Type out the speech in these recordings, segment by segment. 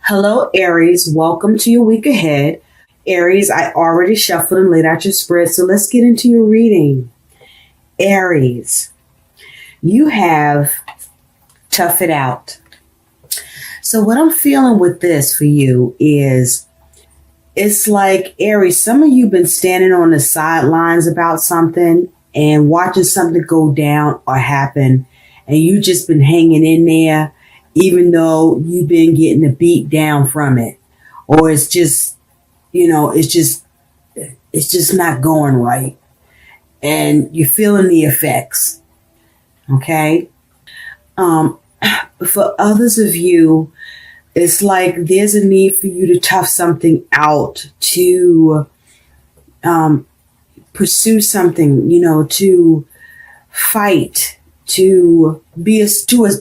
Hello, Aries. Welcome to your week ahead. Aries, I already shuffled and laid out your spread, so let's get into your reading. Aries, you have tough it out. So what I'm feeling with this for you is it's like, Aries, some of you been standing on the sidelines about something and watching something go down or happen, and you just been hanging in there even though you've been getting a beat down from it, or it's just, it's just not going right, and you're feeling the effects. Okay. For others of you, it's like there's a need for you to tough something out, to pursue something, to fight, to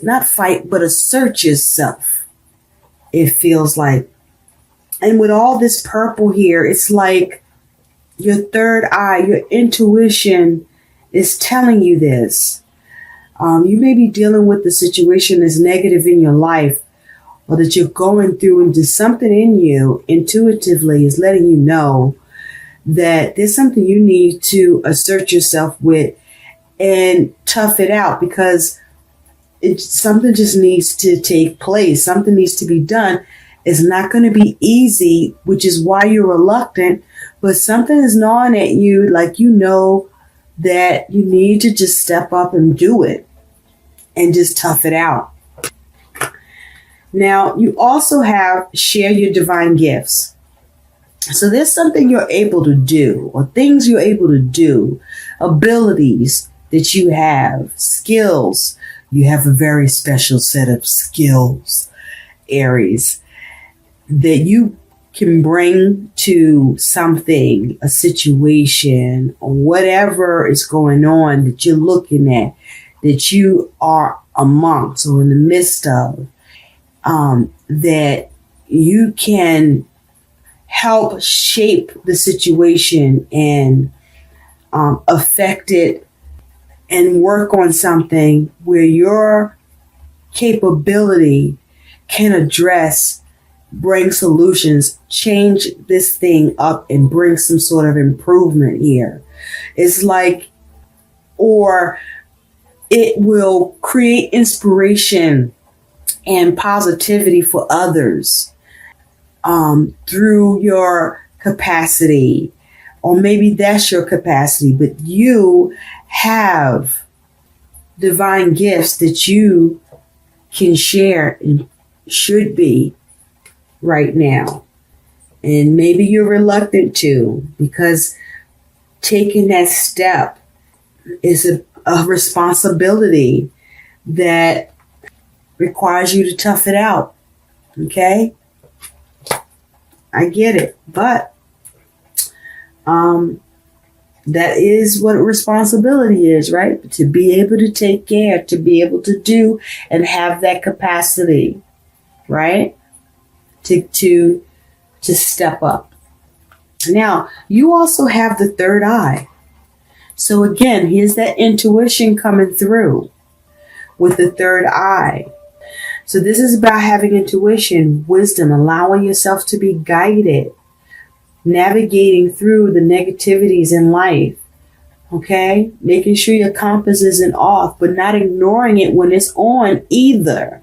not fight, but assert yourself, it feels like. And with all this purple here, it's like your third eye, your intuition is telling you this. You may be dealing with the situation that's negative in your life, or that you're going through, and just something in you intuitively is letting you know that there's something you need to assert yourself with and tough it out, because something just needs to take place. Something needs to be done. It's not going to be easy, which is why you're reluctant, but something is gnawing at you, like that you need to just step up and do it and just tough it out. Now, you also have share your divine gifts. So there's something you're able to do, or things you're able to do, abilities that you have, skills. You have a very special set of skills, Aries, that you can bring to something, a situation, or whatever is going on that you're looking at, that you are amongst or in the midst of, that you can help shape the situation and affect it, and work on something where your capability can address, bring solutions, change this thing up, and bring some sort of improvement here. It's like, or it will create inspiration and positivity for others through your capacity, or maybe that's your capacity, but you have divine gifts that you can share and should be right now. And maybe you're reluctant to, because taking that step is a responsibility that requires you to tough it out. Okay? I get it, but that is what responsibility is, right? To be able to take care, to be able to do and have that capacity, right? To step up. Now, you also have the third eye. So again, here's that intuition coming through with the third eye. So this is about having intuition, wisdom, allowing yourself to be guided, navigating through the negativities in life, okay? Making sure your compass isn't off, but not ignoring it when it's on either,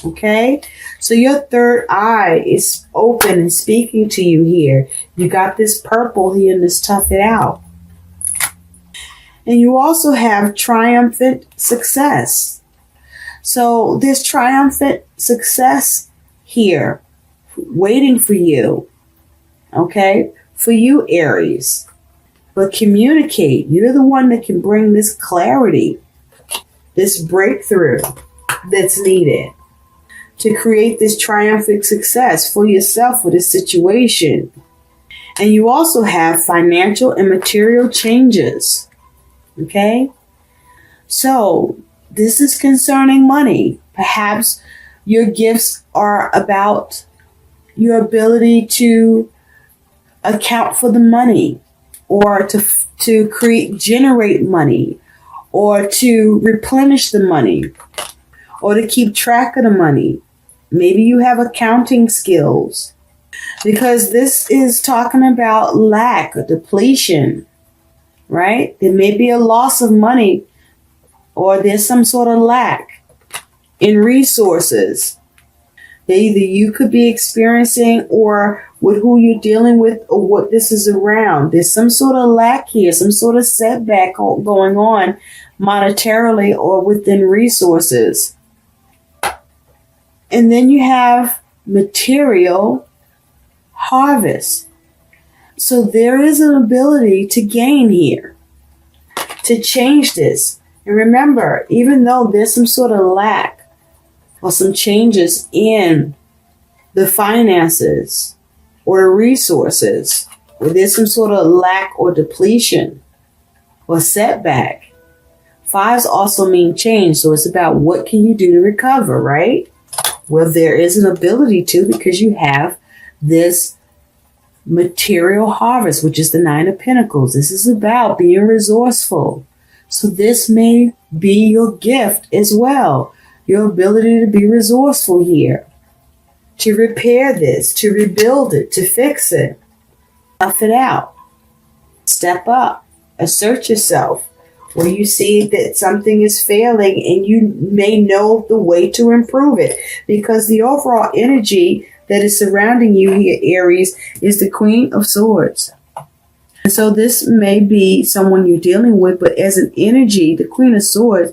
okay? So your third eye is open and speaking to you here. You got this purple here and this tough it out. And you also have triumphant success. So there's triumphant success here waiting for you. Okay, for you, Aries. But communicate. You're the one that can bring this clarity, this breakthrough that's needed to create this triumphant success for yourself, for this situation. And you also have financial and material changes. Okay, so this is concerning money. Perhaps your gifts are about your ability to account for the money, or to generate money, or to replenish the money, or to keep track of the money. Maybe you have accounting skills, because this is talking about lack, depletion, right? There may be a loss of money, or there's some sort of lack in resources that either you could be experiencing, or with who you're dealing with, or what this is around. There's some sort of lack here, some sort of setback going on monetarily or within resources. And then you have material harvest. So there is an ability to gain here, to change this. And remember, even though there's some sort of lack or some changes in the finances or the resources, or there's some sort of lack or depletion or setback, fives also mean change. So it's about what can you do to recover, right? Well, there is an ability to, because you have this material harvest, which is the Nine of Pentacles. This is about being resourceful. So this may be your gift as well. Your ability to be resourceful here, to repair this, to rebuild it, to fix it, tough it out, step up, assert yourself where you see that something is failing and you may know the way to improve it, because the overall energy that is surrounding you here, Aries, is the Queen of Swords. And so this may be someone you're dealing with, but as an energy, the Queen of Swords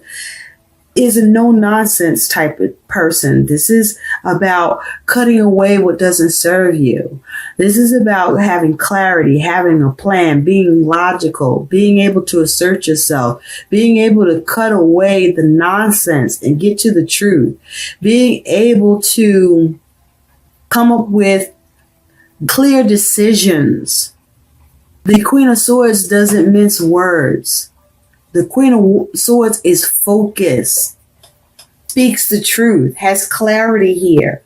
is a no-nonsense type of person. This is about cutting away what doesn't serve you. This is about having clarity, having a plan, being logical, being able to assert yourself, being able to cut away the nonsense and get to the truth, being able to come up with clear decisions. The Queen of Swords doesn't mince words. The Queen of Swords is focused, speaks the truth, has clarity here.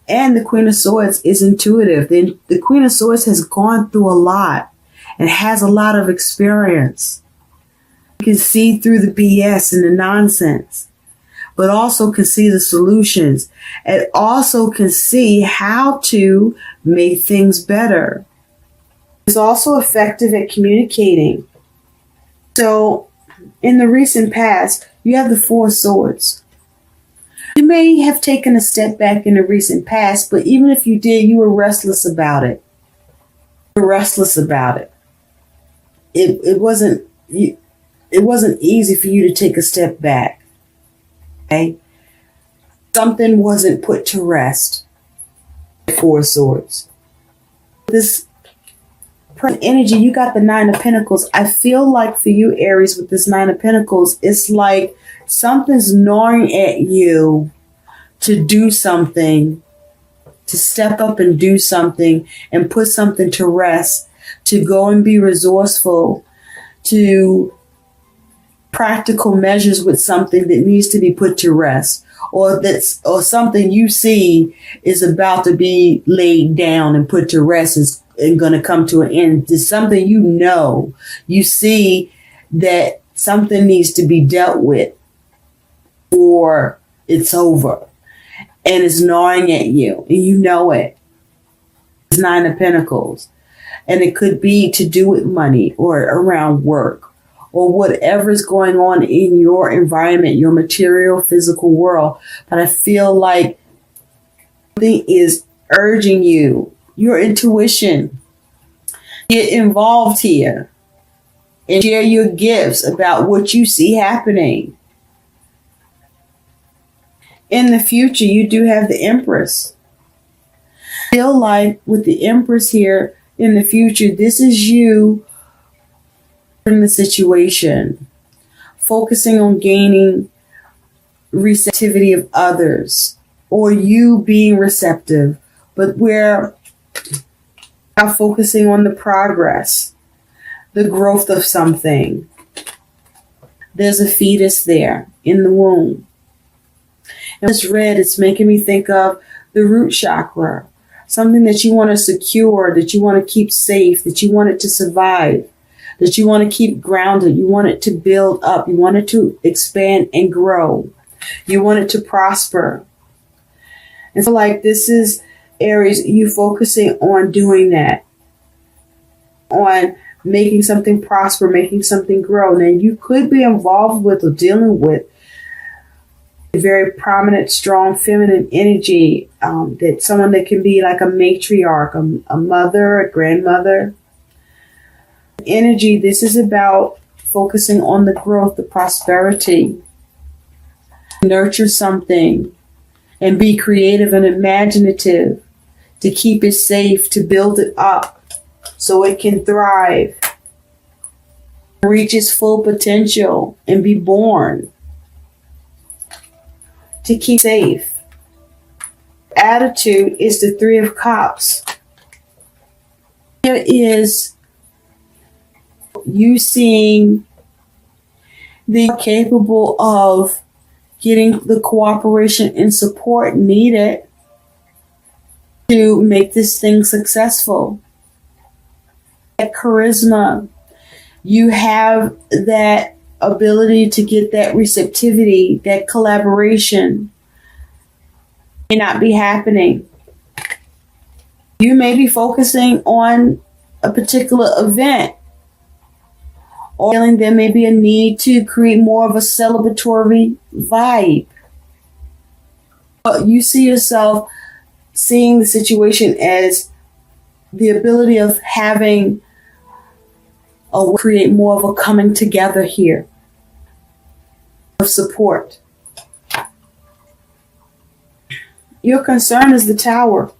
And the Queen of Swords is intuitive. The Queen of Swords has gone through a lot and has a lot of experience. You can see through the BS and the nonsense, but also can see the solutions, and also can see how to make things better. It's also effective at communicating. So in the recent past, you have the Four of Swords. You may have taken a step back in the recent past, but even if you did, you were restless about it. You were restless about it. It wasn't easy for you to take a step back. Okay? Something wasn't put to rest. Four of Swords. This energy, you got the Nine of Pentacles. I feel like for you, Aries, with this Nine of Pentacles, it's like something's gnawing at you to do something, to step up and do something and put something to rest, to go and be resourceful, to practical measures with something that needs to be put to rest, or something you see is about to be laid down and put to rest and going to come to an end. There's something you see that something needs to be dealt with, or it's over, and it's gnawing at you, and you know it. It's Nine of Pentacles, and it could be to do with money or around work or whatever's going on in your environment, your material, physical world. But I feel like something is urging you, your intuition, get involved here and share your gifts about what you see happening. In the future, you do have the Empress. I feel like with the Empress here in the future, this is you in the situation, focusing on gaining receptivity of others, or you being receptive, but we're now focusing on the progress, the growth of something. There's a fetus there in the womb. And it's red, it's making me think of the root chakra, something that you want to secure, that you want to keep safe, that you want it to survive, that you want to keep grounded, you want it to build up, you want it to expand and grow, you want it to prosper. And so like this is Aries, you focusing on doing that, on making something prosper, making something grow. Now you could be involved with or dealing with a very prominent, strong feminine energy, that someone that can be like a matriarch, a mother, a grandmother. Energy, this is about focusing on the growth, the prosperity. Nurture something and be creative and imaginative to keep it safe, to build it up so it can thrive, reach its full potential and be born, to keep safe. Attitude is the Three of Cups. Here is you seeing the capable of getting the cooperation and support needed to make this thing successful. That charisma, you have that ability to get that receptivity, that collaboration may not be happening. You may be focusing on a particular event, or feeling there may be a need to create more of a celebratory vibe. But you see yourself seeing the situation as the ability of having or create more of a coming together here of support. Your concern is the Tower.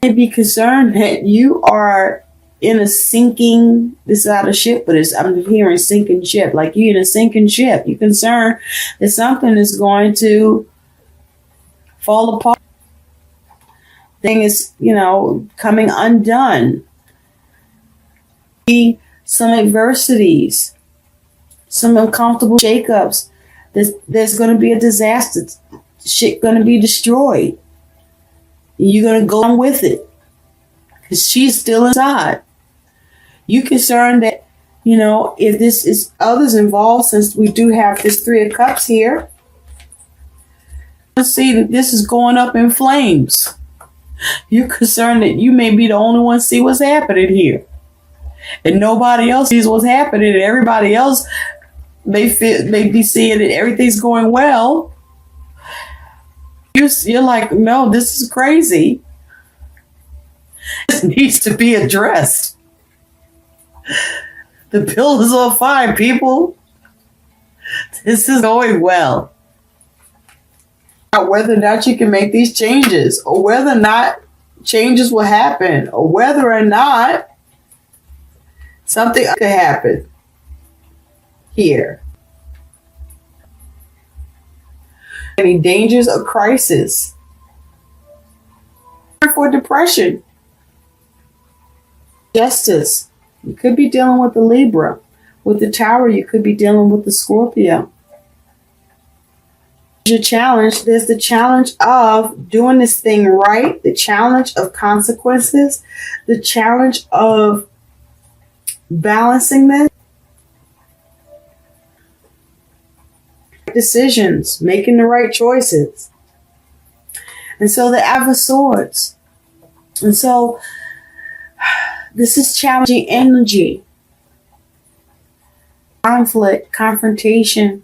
You may be concerned that you are in a sinking, this is not a ship, but I'm hearing sinking ship, like you're in a sinking ship. You're concerned that something is going to fall apart. Thing is, coming undone. Some adversities, some uncomfortable shakeups. There's going to be a disaster. Shit going to be destroyed. You're going to go on with it because she's still inside. You concerned that, if this is others involved, since we do have this Three of Cups here, let's see that this is going up in flames. You're concerned that you may be the only one see what's happening here. And nobody else sees what's happening, and everybody else may be seeing that everything's going well. You're like, no, this is crazy. This needs to be addressed. The bill is on fire, people. This is going well. Whether or not you can make these changes, or whether or not changes will happen, or whether or not something could happen here. Any dangers or crisis. For depression. Justice. You could be dealing with the Libra. With the Tower, you could be dealing with the Scorpio. Your challenge, there's the challenge of doing this thing right, the challenge of consequences, the challenge of balancing this, decisions, making the right choices. And so the Five of Swords. And so this is challenging energy, conflict, confrontation.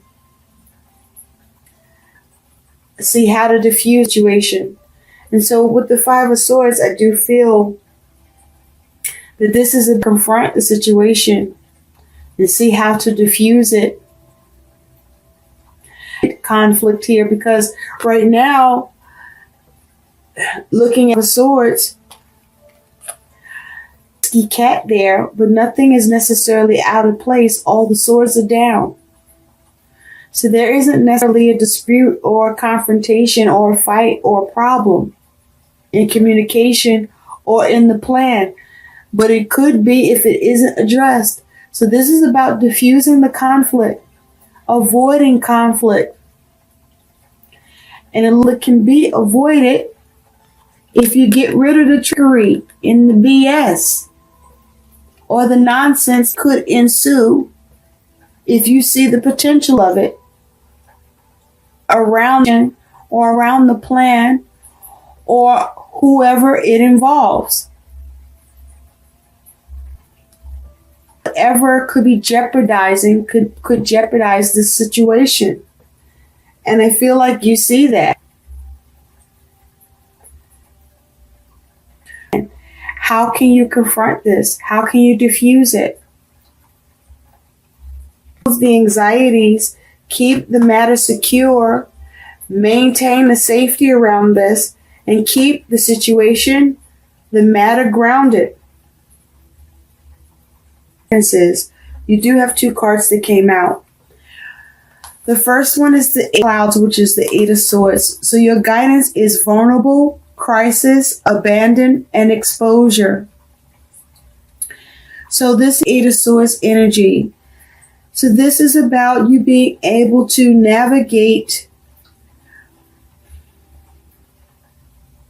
See how to diffuse situation. And so with the Five of Swords, I do feel that this is to confront the situation and see how to diffuse it. Conflict here, because right now, looking at the swords, cat there, but nothing is necessarily out of place. All the swords are down. So there isn't necessarily a dispute or a confrontation or a fight or a problem in communication or in the plan, but it could be if it isn't addressed. So this is about diffusing the conflict, avoiding conflict. And it can be avoided if you get rid of the trickery in the BS or the nonsense could ensue if you see the potential of it around you or around the plan or whoever it involves. Whatever could be jeopardizing could jeopardize this situation. And I feel like you see that. How can you confront this? How can you diffuse it? The anxieties, keep the matter secure, maintain the safety around this, and keep the situation, the matter grounded. You do have 2 cards that came out. The first one is the Eight of Clouds, which is the Eight of Swords. So your guidance is vulnerable, crisis, abandon, and exposure. So this Eight of Swords energy. So this is about you being able to navigate.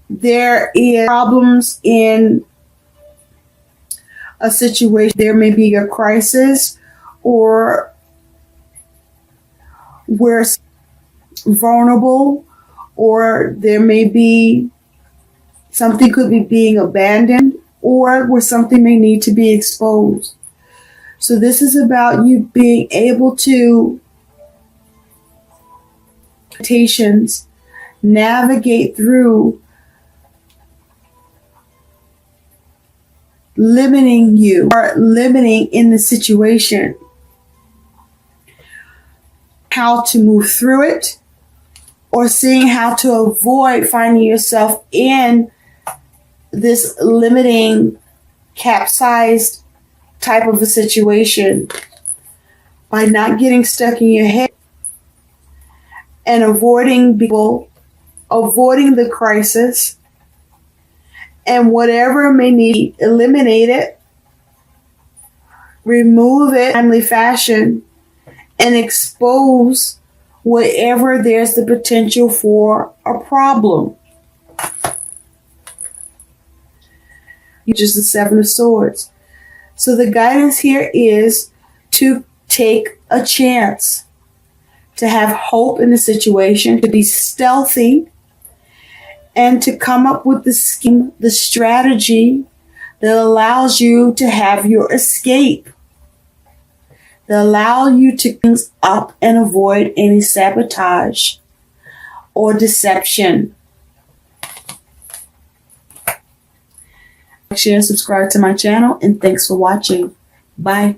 There is problems in a situation. There may be a crisis or where it's vulnerable, or there may be something could be being abandoned, or where something may need to be exposed. So this is about you being able to navigate through limiting you or limiting in the situation. How to move through it, or seeing how to avoid finding yourself in this limiting, capsized type of a situation by not getting stuck in your head and avoiding people, avoiding the crisis, and whatever may need, eliminate it, remove it in a timely fashion, and expose wherever there's the potential for a problem. Which is the Seven of Swords. So the guidance here is to take a chance, to have hope in the situation, to be stealthy, and to come up with the scheme, the strategy that allows you to have your escape, that allow you to things up and avoid any sabotage or deception. Share and subscribe to my channel, and thanks for watching. Bye.